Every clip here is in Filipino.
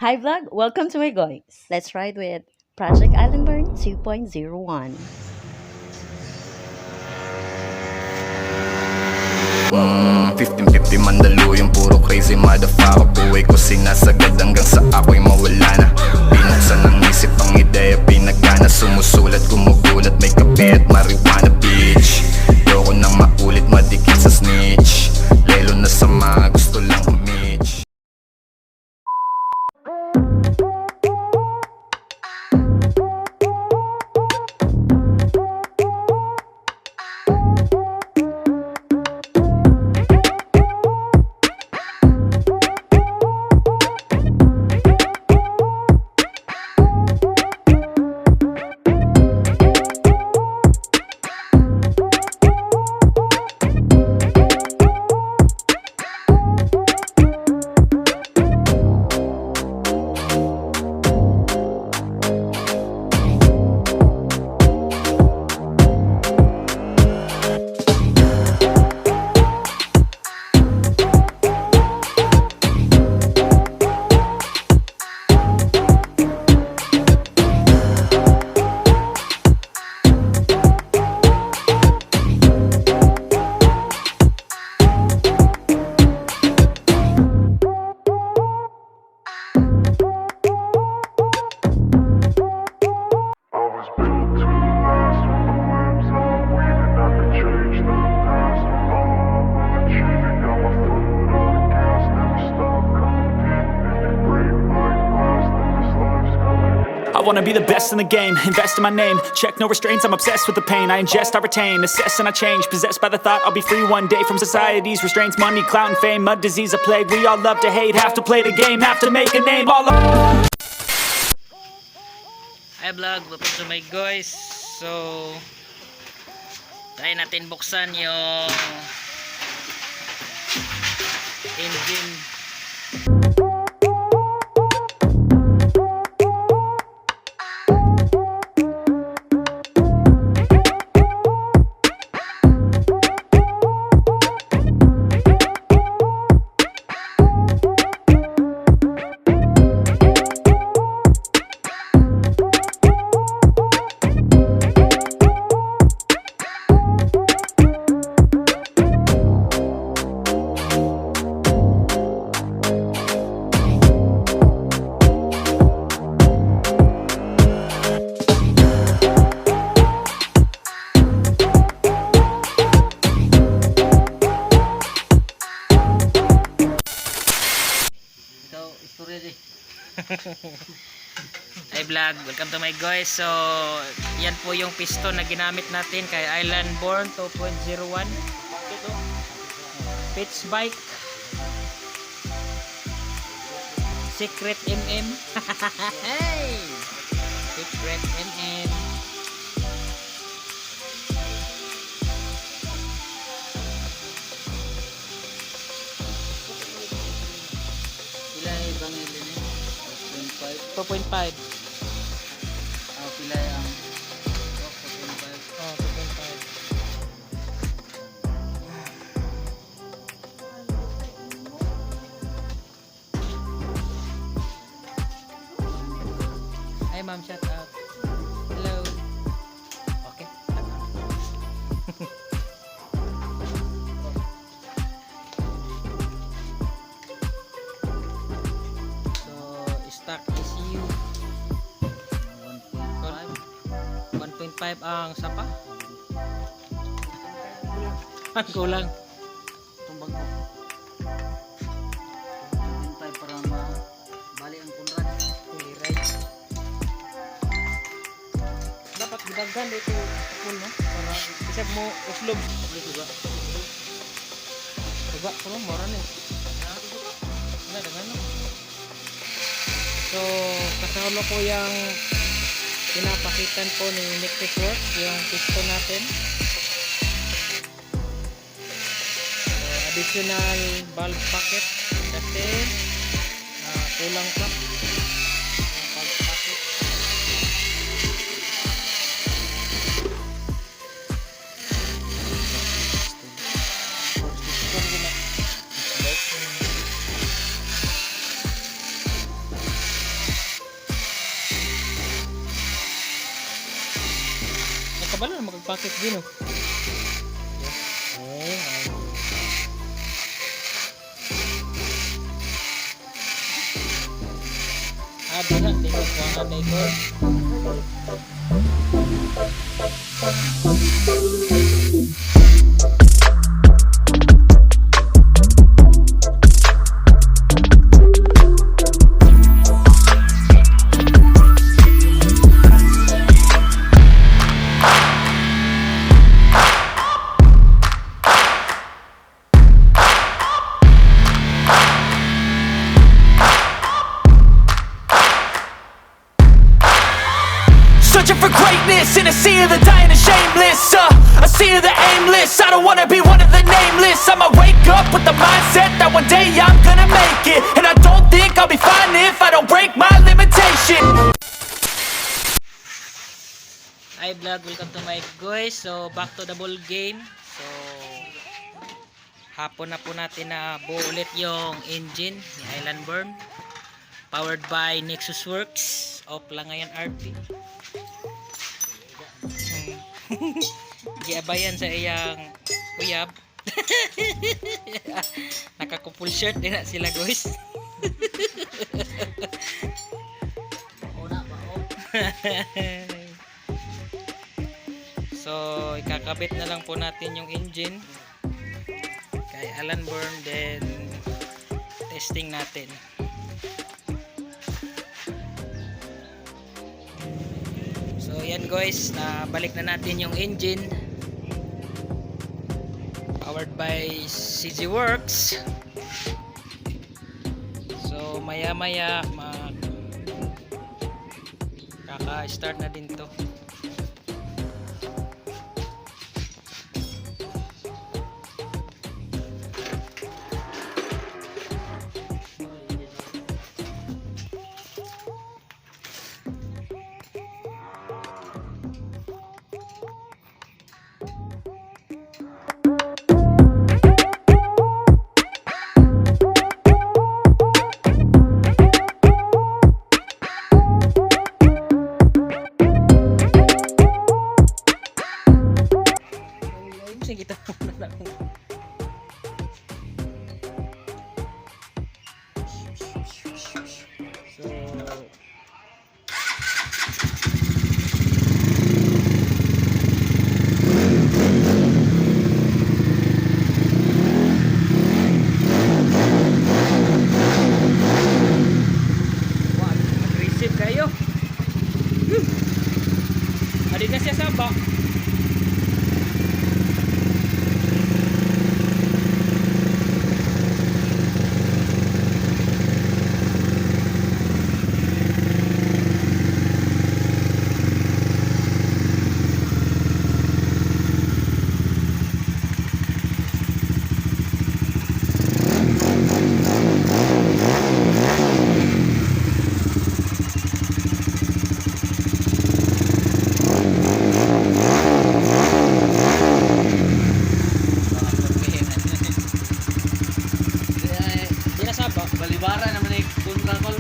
Hi vlog, welcome to my Goys. Let's ride with Project Islndbrn 2.01. 15-50 Mandaluyong puro crazy motherfucker. Buhay ko sinasagad hanggang sa ako'y mawala na. Binuksan ang isip ang ideya, pinagana. Sumusulat, gumugulat, may kape at marijuana bitch. Ayoko nang maulit, madikit sa snitch. Lelo na sa mga gusto lang humitch. I wanna be the best in the game, invest in my name. Check no restraints, I'm obsessed with the pain. I ingest, I retain, assess and I change. Possessed by the thought I'll be free one day from society's restraints. Money, clout and fame, mud, disease, a plague. We all love to hate, have to play the game, have to make a name. All Hi vlog, welcome to my guys. So try natin buksan yung engine. Hi vlog, welcome to my guys. So yan po yung piston na ginamit natin kay Islndbrn 2.01 pitch bike secret mm. Hey! Secret mm. Ilay bang ilin 2.5. Pila ang 2.5. Oh, 2.5. Hi ma'am, shout out. Hello. Okay. Stock ECU 1.5 ang sapa. Ang kulang tumbang ko 1.5 para bali ang kunrad. Right. Dapat gidaghan ito full no para isip mo uslob juga. Juga kuno mora ni. Wala dengan no. So, kasama po yung pinapakitan po ni Electric Works, yung piston natin. So, additional valve packet kasi kulang pa yung valve packet. kabalo na magpakit din oh. Diha, tingnan ko ang anay ko. Searching for greatness in a sea of the dying and shameless, a sea of the aimless. I don't wanna be one of the nameless. I'ma wake up with the mindset that one day I'm gonna make it, and I don't think I'll be fine if I don't break my limitation. Hi vlog, welcome to my Goys. So back to the ball game. So hapon na po natin na buo ulit yung engine ni Islndbrn, powered by Nexus Works of LANGAYAN RP. Giabayan sa iyang uyab. Nakakupul shirt din na sila guys. So ikakabit na lang po natin yung engine kay Islndbrn, then testing natin. So yan guys, nabalik na natin yung engine powered by CG Works. So maya maya kaka-start na din to. Kita muna lang. So aggressive kayo. Adi na siya saba. Balibara naman ay kontra-call.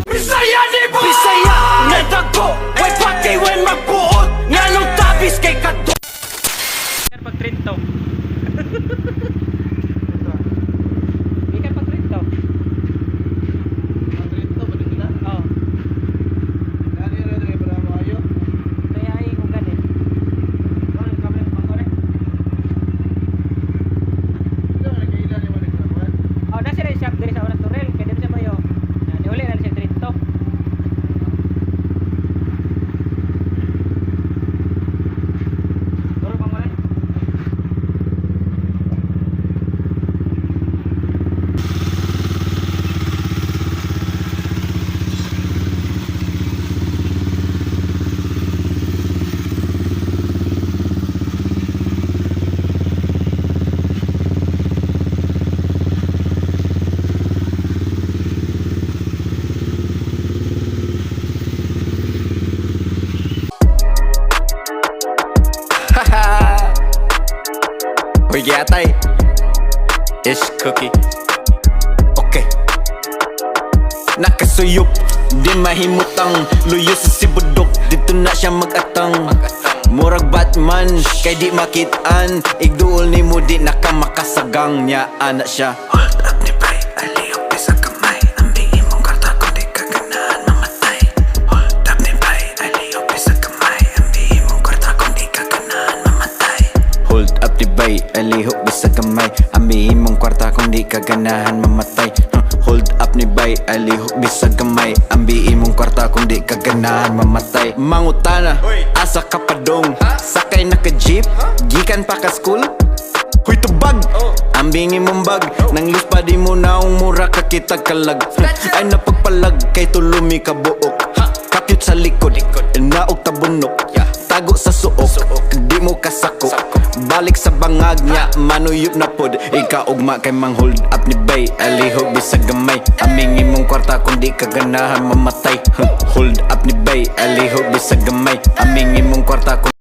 Bisaya di mo! Bisaya! Nagdago! Way Paki! Way magbuot! Nganong tabis kay Kato! Pag TRENTO. Ikan pag TRENTO. Ang rito ba nila? Oo. Gani ra dire para maayo. Kaya ay kung ganit. Ano kami pangkore? Ito na kailan ni Mahilig sa buwan. Oh, nasi rin siya diri sa oras turel. Kaya din siya mo yun. Niuli na siya TRENTO. Pero pangkore. We yatay Ish cookie Okay Nakas suyop, di mahimutang luyo sa sibudok, dito na siya mag-atang. Murag Batman, kay di makitaan, igduol ni mo di nakamakasagang niya, anak siya. Hold up ni bay, aliyok di sa kamay, ambihin mong karta kung di ka ganahan mamatay. Hold up ni bay, aliyok di sa kamay, ambihin mong karta kung di ka ganahan mamatay. Hold up ni bay, alihok di sa kamay, ambihin mong kwarta kung di ka ganahan mamatay. Hold up ni bay, alihok di sa gamay, ambihin mong kwarta kung di ka ganahan mamatay. Mangutana, asa ka pa dong, sakay na ka jeep, gikan pa ka school. Huy tubag, ambingin mong bag, nang lus pa di mo naong mura ka kita kalag. Ay napagpalag kay tulumi ka buok, kapyut sa likod, naog tabunok, tago sa suok, di mo kasako. Balik sa bangag niya, manuyop na pod, ikaugma kay mang hold up ni bay, alihog di sa gamay, amingin mong kwarta kung di ka ganahan mamatay. Hold up ni bay, alihog di sa gamay, amingin mong kwarta kung